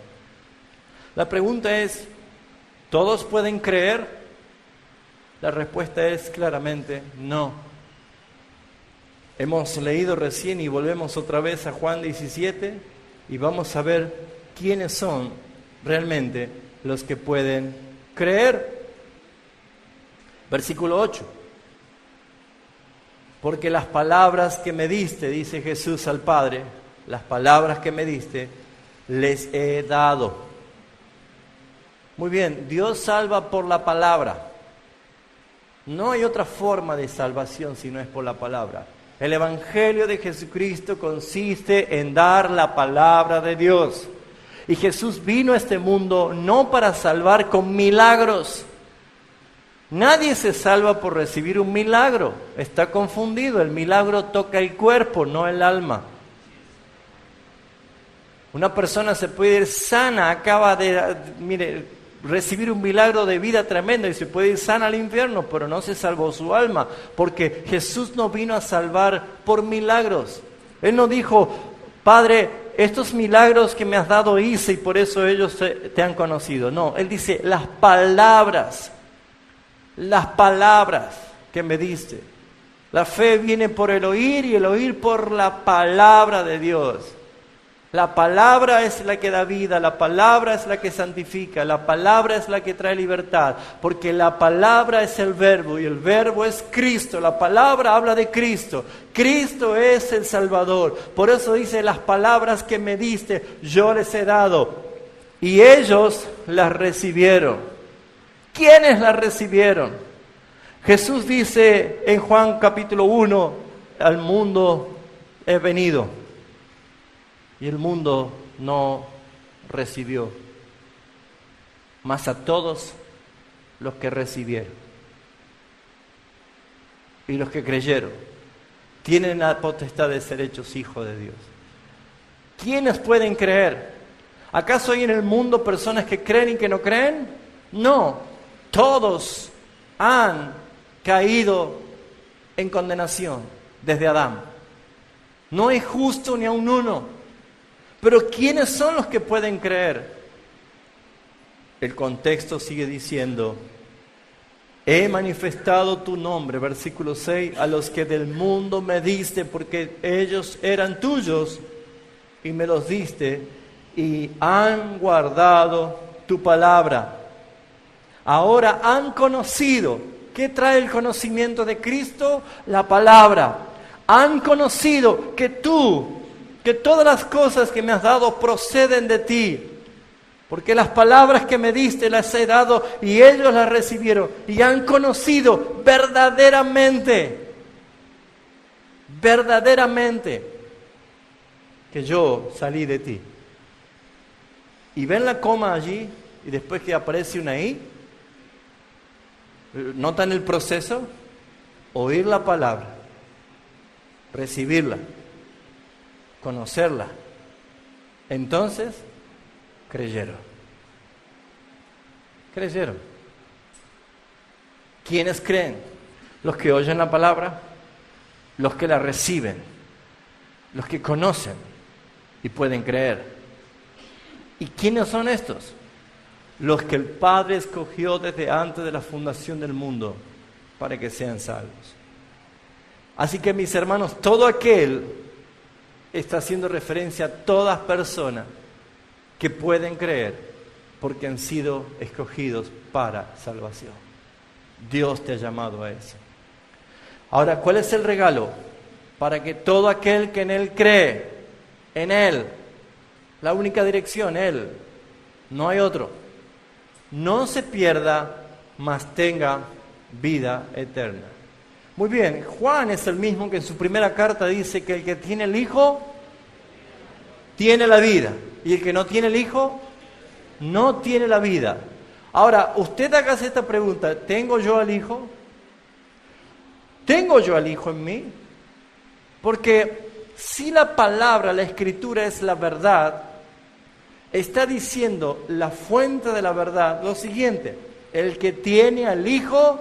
La pregunta es, ¿todos pueden creer? La respuesta es claramente no. Hemos leído recién y volvemos otra vez a Juan 17 y vamos a ver quiénes son realmente los que pueden creer. Versículo 8. Porque las palabras que me diste, dice Jesús al Padre, las palabras que me diste, les he dado. Muy bien, Dios salva por la palabra. No hay otra forma de salvación si no es por la palabra. El Evangelio de Jesucristo consiste en dar la palabra de Dios. Y Jesús vino a este mundo no para salvar con milagros. Nadie se salva por recibir un milagro. Está confundido. El milagro toca el cuerpo, no el alma. Una persona se puede ir sana, acaba de recibir un milagro de vida tremendo y se puede ir sana al infierno, pero no se salvó su alma, porque Jesús no vino a salvar por milagros. Él no dijo, Padre, estos milagros que me has dado hice y por eso ellos te han conocido. No, Él dice, las palabras las palabras que me diste. La fe viene por el oír y el oír por la palabra de Dios. La palabra es la que da vida, la palabra es la que santifica, la palabra es la que trae libertad, porque la palabra es el verbo y el verbo es Cristo. La palabra habla de Cristo. Cristo es el Salvador. Por eso dice, las palabras que me diste, yo les he dado. Y ellos las recibieron. ¿Quiénes las recibieron? Jesús dice en Juan capítulo 1, al mundo he venido. Y el mundo no recibió, mas a todos los que recibieron y los que creyeron, tienen la potestad de ser hechos hijos de Dios. ¿Quiénes pueden creer? ¿Acaso hay en el mundo personas que creen y que no creen? No, todos han caído en condenación desde Adán. No hay justo ni aun uno. Pero ¿quiénes son los que pueden creer? El contexto sigue diciendo, he manifestado tu nombre, versículo 6, a los que del mundo me diste, porque ellos eran tuyos y me los diste y han guardado tu palabra. Ahora han conocido. ¿Qué trae el conocimiento de Cristo? La palabra. Han conocido que todas las cosas que me has dado proceden de ti, porque las palabras que me diste las he dado y ellos las recibieron y han conocido verdaderamente que yo salí de ti. Y ven la coma allí y después que aparece una I, ¿notan el proceso? Oír la palabra, recibirla, conocerla. Entonces, creyeron. ¿Quiénes creen? Los que oyen la palabra, los que la reciben, los que conocen y pueden creer. ¿Y quiénes son estos? Los que el Padre escogió desde antes de la fundación del mundo para que sean salvos. Así que, mis hermanos, todo aquel está haciendo referencia a todas personas que pueden creer porque han sido escogidos para salvación. Dios te ha llamado a eso. Ahora, ¿cuál es el regalo? Para que todo aquel que en Él cree, en Él, la única dirección, Él, no hay otro, no se pierda, mas tenga vida eterna. Muy bien, Juan es el mismo que en su primera carta dice que el que tiene el Hijo tiene la vida, y el que no tiene el Hijo no tiene la vida. Ahora, usted hágase esta pregunta: ¿tengo yo al Hijo? ¿Tengo yo al Hijo en mí? Porque si la palabra, la Escritura es la verdad, está diciendo la fuente de la verdad lo siguiente: el que tiene al Hijo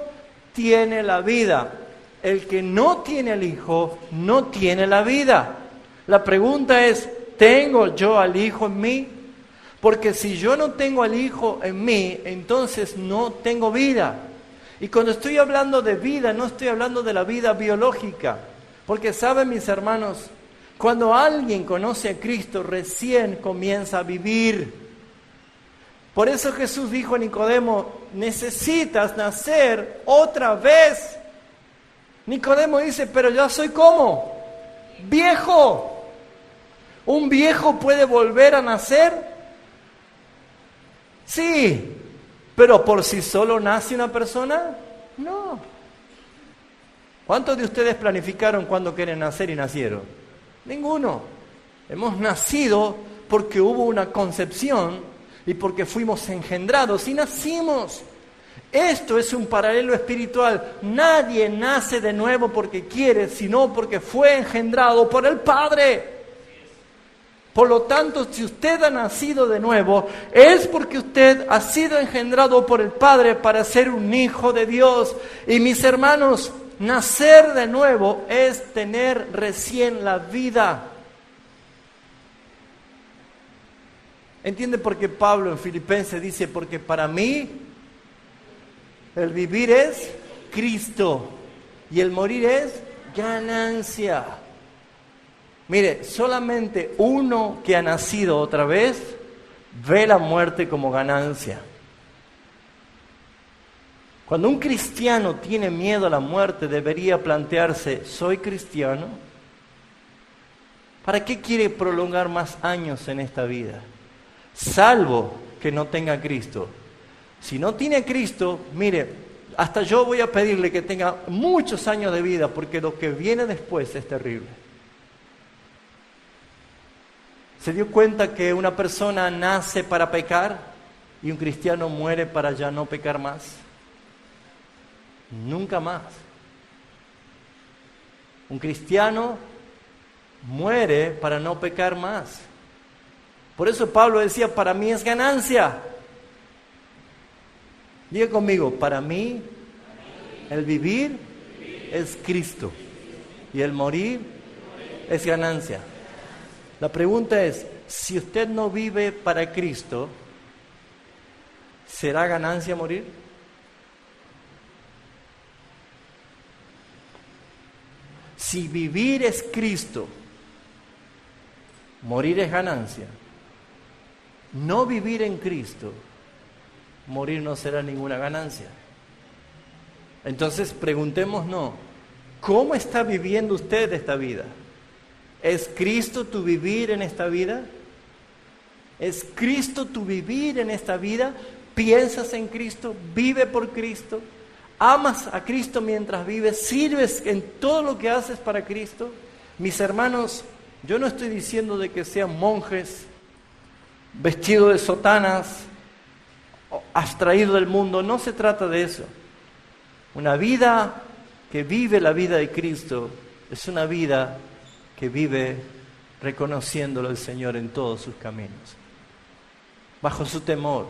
tiene la vida. El que no tiene al Hijo no tiene la vida. La pregunta es: ¿tengo yo al Hijo en mí? Porque si yo no tengo al Hijo en mí, entonces no tengo vida. Y cuando estoy hablando de vida, no estoy hablando de la vida biológica. Porque saben, mis hermanos, cuando alguien conoce a Cristo, recién comienza a vivir. Por eso Jesús dijo a Nicodemo: necesitas nacer otra vez. Nicodemo dice: pero ya soy ¿cómo? Viejo. ¿Un viejo puede volver a nacer? Sí, pero ¿por sí solo nace una persona? No. ¿Cuántos de ustedes planificaron cuándo quieren nacer y nacieron? Ninguno. Hemos nacido porque hubo una concepción y porque fuimos engendrados y nacimos. Esto es un paralelo espiritual. Nadie nace de nuevo porque quiere, sino porque fue engendrado por el Padre. Por lo tanto, si usted ha nacido de nuevo, es porque usted ha sido engendrado por el Padre para ser un hijo de Dios. Y mis hermanos, nacer de nuevo es tener recién la vida. ¿Entiende por qué Pablo en Filipenses dice: porque para mí El vivir es Cristo y el morir es ganancia. Mire, solamente uno que ha nacido otra vez ve la muerte como ganancia. Cuando un cristiano tiene miedo a la muerte, debería plantearse, ¿soy cristiano? ¿Para qué quiere prolongar más años en esta vida? Salvo que no tenga a Cristo. Si no tiene a Cristo, mire, hasta yo voy a pedirle que tenga muchos años de vida, porque lo que viene después es terrible. ¿Se dio cuenta que una persona nace para pecar y un cristiano muere para ya no pecar más? Nunca más. Un cristiano muere para no pecar más. Por eso Pablo decía, para mí es ganancia. Diga conmigo, para mí el vivir es Cristo y el morir es ganancia. La pregunta es, si usted no vive para Cristo, ¿será ganancia morir? Si vivir es Cristo, morir es ganancia. No vivir en Cristo, morir no será ninguna ganancia. Entonces preguntémonos, ¿cómo está viviendo usted esta vida? ¿Es Cristo tu vivir en esta vida? ¿Es Cristo tu vivir en esta vida? ¿Piensas en Cristo? ¿Vive por Cristo? ¿Amas a Cristo mientras vives? ¿Sirves en todo lo que haces para Cristo? Mis hermanos, yo no estoy diciendo de que sean monjes, vestidos de sotanas, abstraídos del mundo. No se trata de eso. Una vida que vive la vida de Cristo es una vida que vive reconociéndolo al Señor en todos sus caminos, bajo su temor.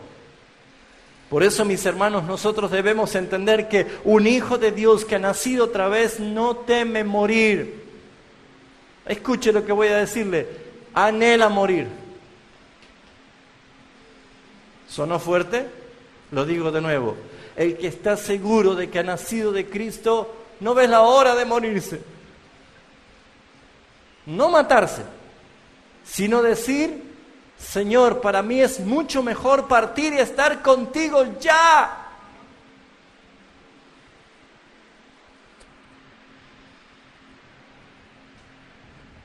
Por eso, mis hermanos, nosotros debemos entender que un hijo de Dios que ha nacido otra vez no teme morir. Escuche lo que voy a decirle, anhela morir. ¿Sonó fuerte? Lo digo de nuevo. El que está seguro de que ha nacido de Cristo no ve la hora de morirse. No matarse, sino decir, Señor, para mí es mucho mejor partir y estar contigo ya.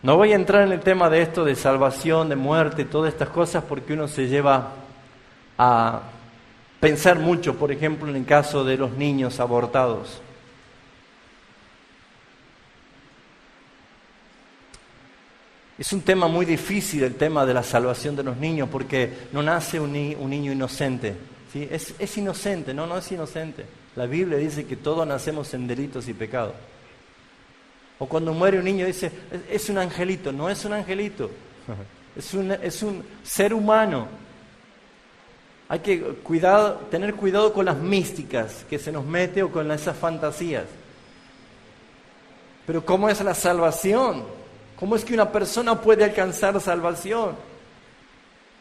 No voy a entrar en el tema de esto de salvación, de muerte, todas estas cosas, porque uno se lleva a pensar mucho, por ejemplo, en el caso de los niños abortados. Es un tema muy difícil el tema de la salvación de los niños, porque no nace un niño inocente, ¿sí? Es inocente, no es inocente. La Biblia dice que todos nacemos en delitos y pecados. O cuando muere un niño dice, es un angelito. No es un angelito, es un ser humano. Hay que tener cuidado con las místicas que se nos mete o con esas fantasías. Pero ¿cómo es la salvación? ¿Cómo es que una persona puede alcanzar salvación?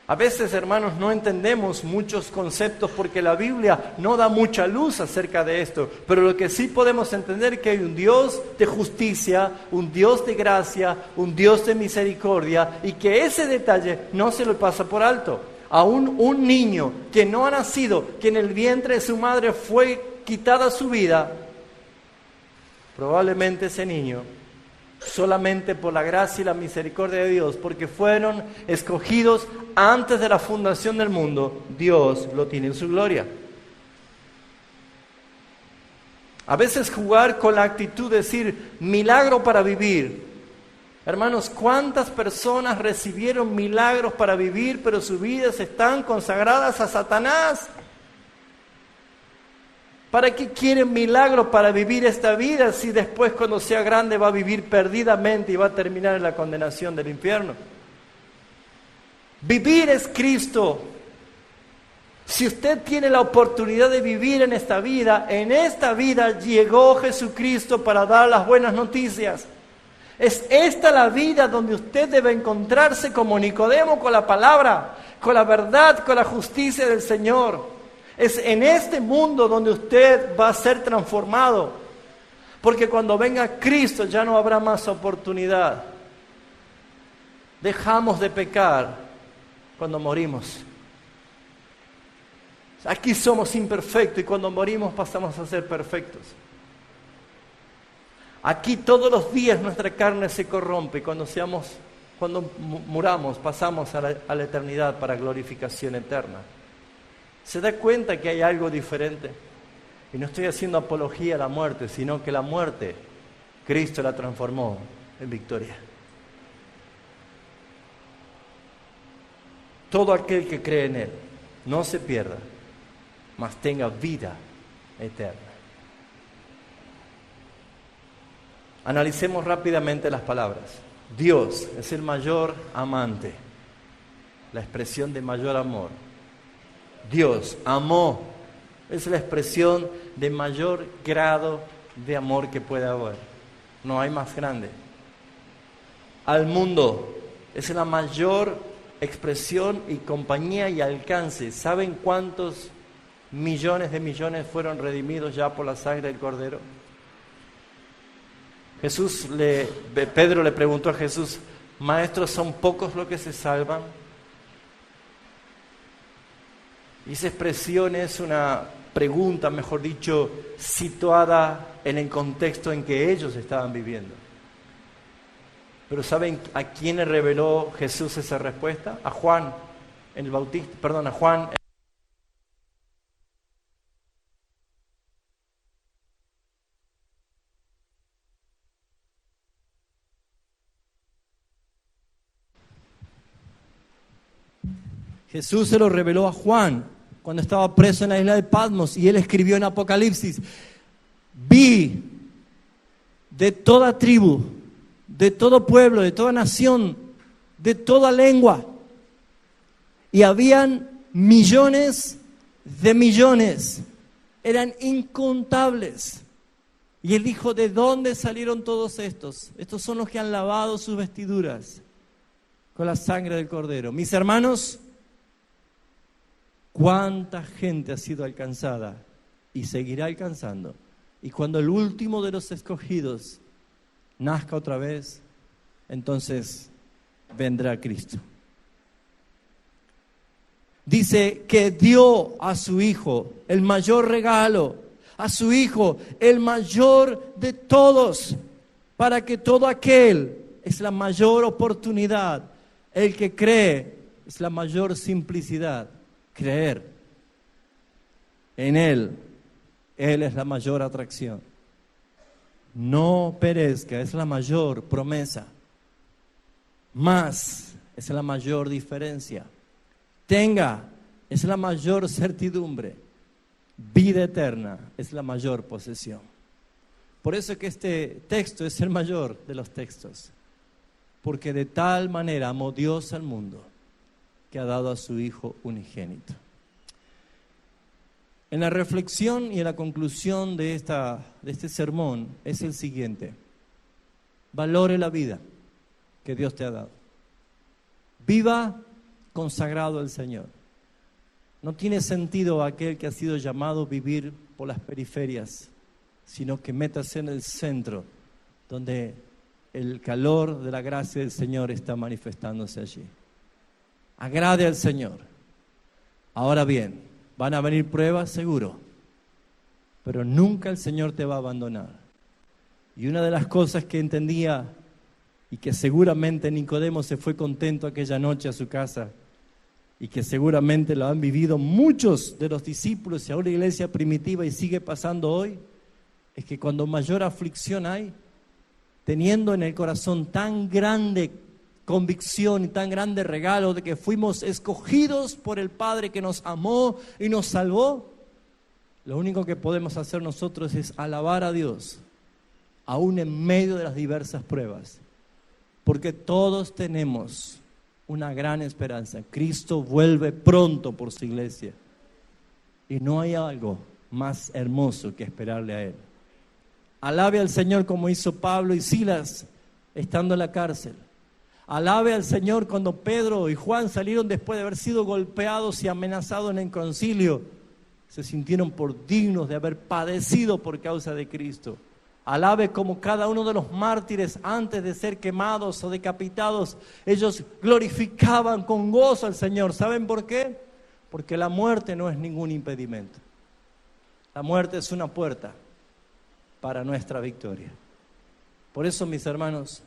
A veces, hermanos, no entendemos muchos conceptos porque la Biblia no da mucha luz acerca de esto. Pero lo que sí podemos entender es que hay un Dios de justicia, un Dios de gracia, un Dios de misericordia, y que ese detalle no se lo pasa por alto. Aún un niño que no ha nacido, que en el vientre de su madre fue quitada su vida, probablemente ese niño, solamente por la gracia y la misericordia de Dios, porque fueron escogidos antes de la fundación del mundo, Dios lo tiene en su gloria. A veces jugar con la actitud de decir, milagro para vivir. Hermanos, ¿cuántas personas recibieron milagros para vivir, pero sus vidas están consagradas a Satanás? ¿Para qué quieren milagros para vivir esta vida si después cuando sea grande va a vivir perdidamente y va a terminar en la condenación del infierno? Vivir es Cristo. Si usted tiene la oportunidad de vivir en esta vida llegó Jesucristo para dar las buenas noticias. Es esta la vida donde usted debe encontrarse como Nicodemo con la palabra, con la verdad, con la justicia del Señor. Es en este mundo donde usted va a ser transformado. Porque cuando venga Cristo ya no habrá más oportunidad. Dejamos de pecar cuando morimos. Aquí somos imperfectos y cuando morimos pasamos a ser perfectos. Aquí todos los días nuestra carne se corrompe y cuando muramos pasamos a la eternidad para glorificación eterna. ¿Se da cuenta que hay algo diferente? Y no estoy haciendo apología a la muerte, sino que la muerte, Cristo la transformó en victoria. Todo aquel que cree en Él no se pierda, mas tenga vida eterna. Analicemos rápidamente las palabras. Dios es el mayor amante, la expresión de mayor amor. Dios amó, es la expresión de mayor grado de amor que puede haber. No hay más grande. Al mundo es la mayor expresión y compañía y alcance. ¿Saben cuántos millones de millones fueron redimidos ya por la sangre del Cordero? Pedro le preguntó a Jesús: Maestro, ¿son pocos los que se salvan? Y esa expresión es una pregunta, mejor dicho, situada en el contexto en que ellos estaban viviendo. Pero ¿saben a quién le reveló Jesús esa respuesta? A Juan el Bautista, a Juan. Jesús se lo reveló a Juan cuando estaba preso en la isla de Patmos y él escribió en Apocalipsis: vi de toda tribu, de todo pueblo, de toda nación, de toda lengua, y habían millones de millones, eran incontables. Y él dijo: ¿de dónde salieron todos estos? Estos son los que han lavado sus vestiduras con la sangre del Cordero. Mis hermanos, ¿cuánta gente ha sido alcanzada y seguirá alcanzando? Y cuando el último de los escogidos nazca otra vez, entonces vendrá Cristo. Dice que dio a su Hijo el mayor regalo, a su Hijo el mayor de todos, para que todo aquel, es la mayor oportunidad, el que cree, es la mayor simplicidad. Creer en Él es la mayor atracción. No perezca, es la mayor promesa. Más, es la mayor diferencia. Tenga, es la mayor certidumbre. Vida eterna, es la mayor posesión. Por eso es que este texto es el mayor de los textos. Porque de tal manera amó Dios al mundo, que ha dado a su Hijo unigénito. En la reflexión y en la conclusión de este sermón es el siguiente: valore la vida que Dios te ha dado. Viva consagrado al Señor. No tiene sentido aquel que ha sido llamado a vivir por las periferias, sino que métase en el centro, donde el calor de la gracia del Señor está manifestándose allí. Agrade al Señor. Ahora bien, van a venir pruebas, seguro, pero nunca el Señor te va a abandonar. Y una de las cosas que entendía, y que seguramente Nicodemo se fue contento aquella noche a su casa, y que seguramente lo han vivido muchos de los discípulos y aún la iglesia primitiva y sigue pasando hoy, es que cuando mayor aflicción hay, teniendo en el corazón tan grande convicción y tan grande regalo de que fuimos escogidos por el Padre que nos amó y nos salvó, lo único que podemos hacer nosotros es alabar a Dios, aún en medio de las diversas pruebas, porque todos tenemos una gran esperanza. Cristo vuelve pronto por su iglesia y no hay algo más hermoso que esperarle a Él. Alabe al Señor como hizo Pablo y Silas estando en la cárcel. Alabe al Señor cuando Pedro y Juan salieron después de haber sido golpeados y amenazados en el concilio se sintieron por dignos de haber padecido por causa de Cristo. Alabe como cada uno de los mártires, antes de ser quemados o decapitados, ellos glorificaban con gozo al Señor. ¿Saben por qué? Porque la muerte no es ningún impedimento. La muerte es una puerta para nuestra victoria. Por eso, mis hermanos,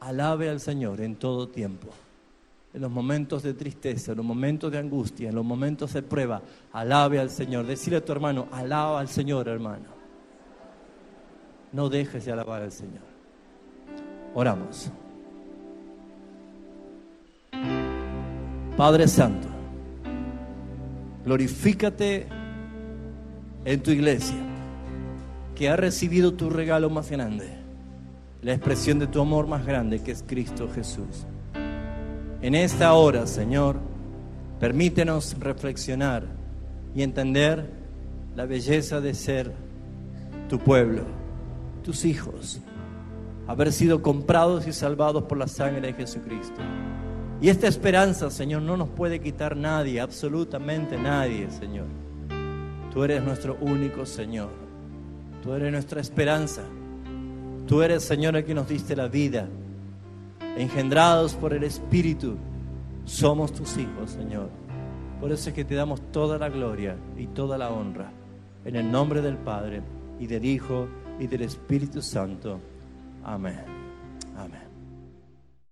alabe al Señor en todo tiempo. En los momentos de tristeza, en los momentos de angustia, en los momentos de prueba, alabe al Señor. Decile a tu hermano, alaba al Señor, hermano. No dejes de alabar al Señor. Oramos. Padre Santo, glorifícate en tu iglesia, que ha recibido tu regalo más grande, la expresión de tu amor más grande, que es Cristo Jesús. En esta hora, Señor, permítenos reflexionar y entender la belleza de ser tu pueblo, tus hijos, haber sido comprados y salvados por la sangre de Jesucristo. Y esta esperanza, Señor, no nos puede quitar nadie, absolutamente nadie, Señor. Tú eres nuestro único Señor. Tú eres nuestra esperanza. Tú eres, Señor, el que nos diste la vida. Engendrados por el Espíritu, somos tus hijos, Señor. Por eso es que te damos toda la gloria y toda la honra. En el nombre del Padre, y del Hijo, y del Espíritu Santo. Amén. Amén.